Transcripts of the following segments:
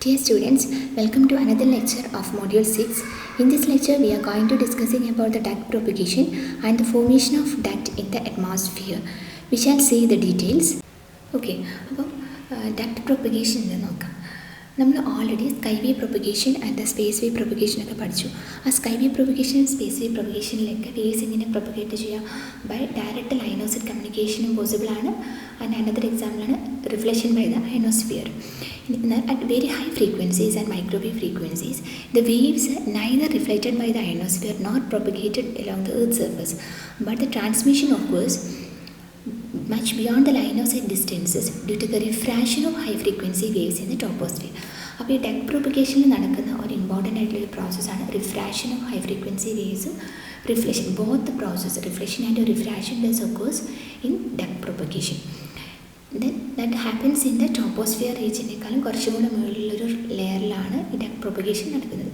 Dear students, welcome to another lecture of Module 6. In this lecture, we are going to discussing about the duct propagation and the formation of duct in the atmosphere. We shall see the details. Okay, അപ്പോൾ duct propagation എന്ന് നോക്കാം. നമ്മൾ already sky wave propagation and space wave propagation ഒക്കെ പഠിച്ചു. ആ sky wave propagation space wave പ്രൊപ്പഗേഷനിലേക്ക് waves എങ്ങനെ propagate ചെയ്യുക ബൈ ഡയറക്റ്റ് ലൈനോസിഡ് കമ്മ്യൂണിക്കേഷനും പോസിബിൾ ആണ്. ആൻഡ് അനദർ എക്സാമ്പിളാണ് reflection by the ionosphere. At very high frequencies and microwave frequencies, the waves neither reflected by the ionosphere nor propagated along the Earth's surface, but the transmission occurs much beyond the ionospheric distances due to the refraction of high frequency waves in the troposphere. അപ്പോൾ ഈ duct പ്രൊപ്പഗേഷനിൽ നടക്കുന്ന ഒരു important ആയിട്ടുള്ള പ്രോസസ്സാണ് refraction of high frequency waves, reflection. Both process reflection and refraction does occurs in duct propagation. Then that happens in the troposphere region-നെക്കാളും കുറച്ചും കൂടെ മുകളിലൊരു ലെയറിലാണ് ഈ ഡക്ട് പ്രൊപ്പഗേഷൻ നടക്കുന്നത്.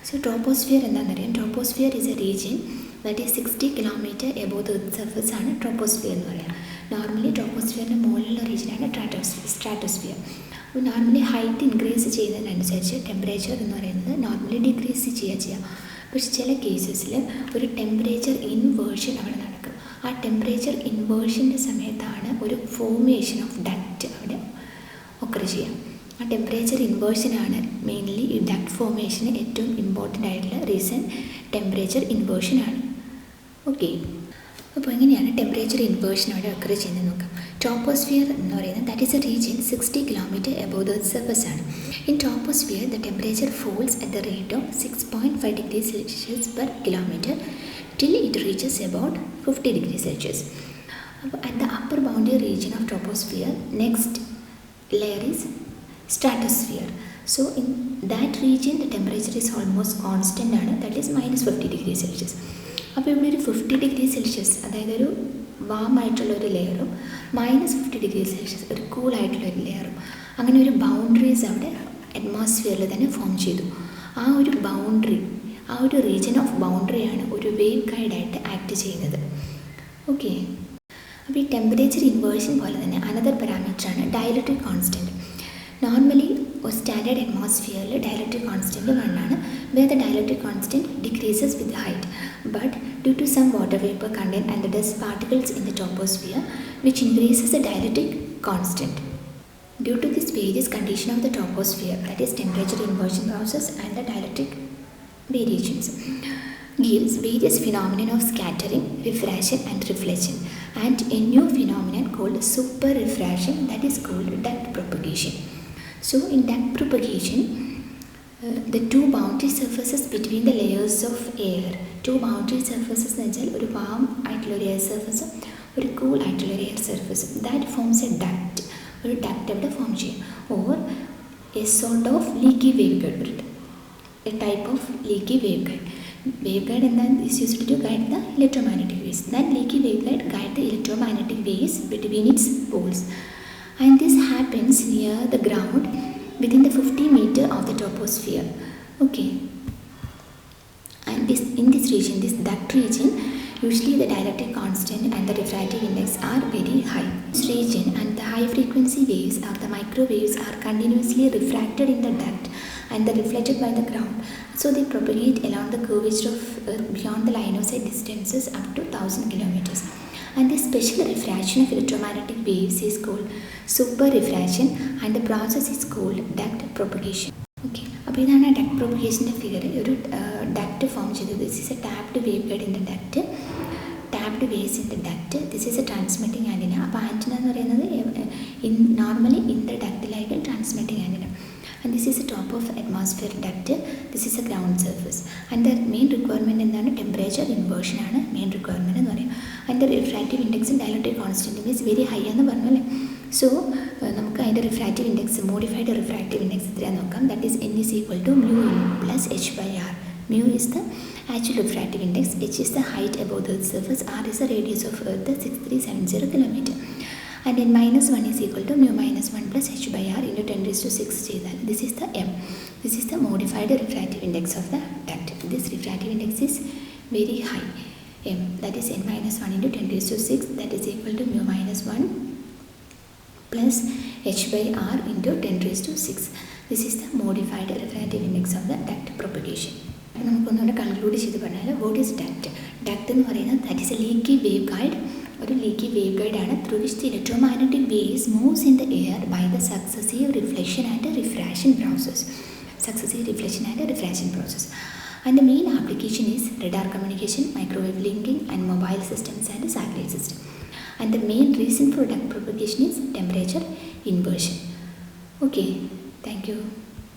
സോ ട്രോപ്പോസ്ഫിയർ എന്താണെന്നറിയാം. Troposphere is a region that is 60 kilometre above the earth surface ആണ് troposphere എന്ന് പറയുക. നോർമലി ട്രോപ്പോസ്ഫിയറിൻ്റെ മുകളിലുള്ള റീജിയനാണ് സ്ട്രാറ്റോസ്ഫിയർ. അപ്പോൾ നോർമലി ഹൈറ്റ് ഇൻക്രീസ് ചെയ്യുന്നതിനനുസരിച്ച് ടെമ്പറേച്ചർ എന്ന് പറയുന്നത് നോർമലി ഡിക്രീസ് ചെയ്യുക. പക്ഷേ ചില കേസസിൽ ഒരു ടെമ്പറേച്ചർ ഇൻവേർഷൻ അവിടെ നടക്കും. ആ ടെമ്പറേച്ചർ ഇൻവേർഷൻ്റെ സമയത്താണ് ഒരു ഫോർമേഷൻ ഓഫ് ഡക്റ്റ് അവിടെ ഒക്കർ ചെയ്യാം. ആ ടെമ്പറേച്ചർ ഇൻവേർഷനാണ് മെയിൻലി ഈ ഡക്റ്റ് ഫോർമേഷന് ഏറ്റവും ഇമ്പോർട്ടൻ്റ് ആയിട്ടുള്ള റീസൺ. ടെമ്പറേച്ചർ ഇൻവേർഷനാണ്. ഓക്കെ, അപ്പോൾ എങ്ങനെയാണ് ടെമ്പറേച്ചർ ഇൻവേർഷൻ അവിടെ ഒക്കർ ചെയ്യുന്നത് നോക്കാം. ട്രോപ്പോസ്ഫിയർ എന്ന് പറയുന്നത് that is a region 60 kilometre above the surface ആണ്. In troposphere the temperature falls at the rate of 6.5 degree Celsius per kilometre till it reaches about 50 degrees Celsius. At the upper boundary region of troposphere, next layer is stratosphere. So in that region the temperature is almost constant ആണ്, that is -50 degrees Celsius. അപ്പോൾ ഇവിടെ ഒരു 50 degree Celsius, അതായത് ഒരു warm ആയിട്ടുള്ള ഒരു ലെയറും -50 degree Celsius ഒരു കൂളായിട്ടുള്ള ഒരു ലെയറും, അങ്ങനെ ഒരു ബൗണ്ടറീസ് അവിടെ അറ്റ്മോസ്ഫിയറിൽ തന്നെ ഫോം ചെയ്തു. ആ ഒരു ബൗണ്ടറി, ആ ഒരു റീജിയൻ ഓഫ് ബൗണ്ടറിയാണ് ഒരു വേവ് ഗൈഡായിട്ട് ആക്ട് ചെയ്യുന്നത്. ഓക്കെ, അപ്പോൾ ഈ ടെമ്പറേച്ചർ ഇൻവേർഷൻ പോലെ തന്നെ അനദർ പാരാമീറ്ററാണ് ഡയലക്ട്രിക് കോൺസ്റ്റൻറ്റ്. നോർമലി ഒരു സ്റ്റാൻഡേർഡ് അറ്റ്മോസ്ഫിയറിൽ ഡയലക്ട്രിക് കോൺസ്റ്റൻറ്റ് 1 ആണ്, where the dielectric constant decreases with height. But due to some water vapour content and the dust particles in the troposphere which increases the dielectric constant. Due to this various condition of the troposphere, that is temperature inversion process and the dielectric variations, gives various phenomenon of scattering, refraction and reflection, and a new phenomenon called super refraction, that is called duct propagation. So in duct propagation, the two boundary surfaces between the layers of air, two boundary surfaces എന്ന് വെച്ചാൽ ഒരു warm ആയിട്ടുള്ള ഒരു air സർഫസും ഒരു cool ആയിട്ടുള്ള ഒരു air സർഫസും, that forms a duct. ഒരു ഡക്റ്റ് അവിടെ ഫോം ചെയ്യും. Or a sort of leaky wave guide, a type of leaky waveguide. Waveguide is used to guide the electromagnetic waves. That leaky waveguide guide the electromagnetic waves between its poles, and this happens near the ground within the 50 meter of the troposphere. Okay, and this in this region, this duct region, usually the dielectric constant and the refractive index are very high. This region and the high frequency waves or the microwaves are continuously refracted in the duct and they're reflected by the ground, so they propagate along the curvature of Earth beyond the ionospheric distances up to 1000 kilometers. And this special refraction of electromagnetic waves is called super refraction, and the process is called duct propagation. Okay, അപ്പോൾ ഇതാണ് duct പ്രൊപ്പഗേഷൻ്റെ figure. ഒരു duct form ചെയ്തത്. This is a trapped wave guide in the duct, trapped waves in the duct. This is a transmitting antenna. അപ്പോൾ antenna എന്ന് പറയുന്നത് normally in the ഡക്റ്റിലായിരിക്കും transmitting antenna. And this is the top of atmosphere duct, this is a ground surface, and the main requirement എന്താണ്? Temperature inversion ആണ് main requirement എന്ന് പറയും. അതിൻ്റെ refractive ഇൻഡെക്സും ഡയലക്ട്രിക് കോൺസ്റ്റൻറ്റും ഈസ് വെരി ഹൈ എന്ന് പറഞ്ഞു അല്ലേ. സോ നമുക്ക് അതിൻ്റെ refractive index, modified refractive index എത്രയാണെന്ന് നോക്കാം. That is n is equal to mu plus h/r. Mu is the actual refractive index, h is the height above the Earth's surface, r is the radius of Earth, 6370 kilometer. And n minus 1 is equal to mu minus 1 plus h/r into 10 raised to 6 ചെയ്താൽ this is the m. This is the modified refractive index of the duct. This refractive index is very high, m, that is n minus 1 into 10 raised to 6, that is equal to mu minus 1 plus h/r into 10 raised to 6. This is the modified refractive index of the duct propagation. നമുക്കൊന്നുകൂടെ conclude ചെയ്ത് പറഞ്ഞാൽ what is duct? Duct എന്ന് പറയുന്നത് that is a leaky wave guide. ഒരു leaky wave ഗൈഡാണ് through which the electromagnetic waves moves in the air by the successive reflection and refraction process. And the main application is radar communication, microwave linking, and mobile systems and satellite system. And the main reason for duct propagation is temperature inversion. Okay, thank you.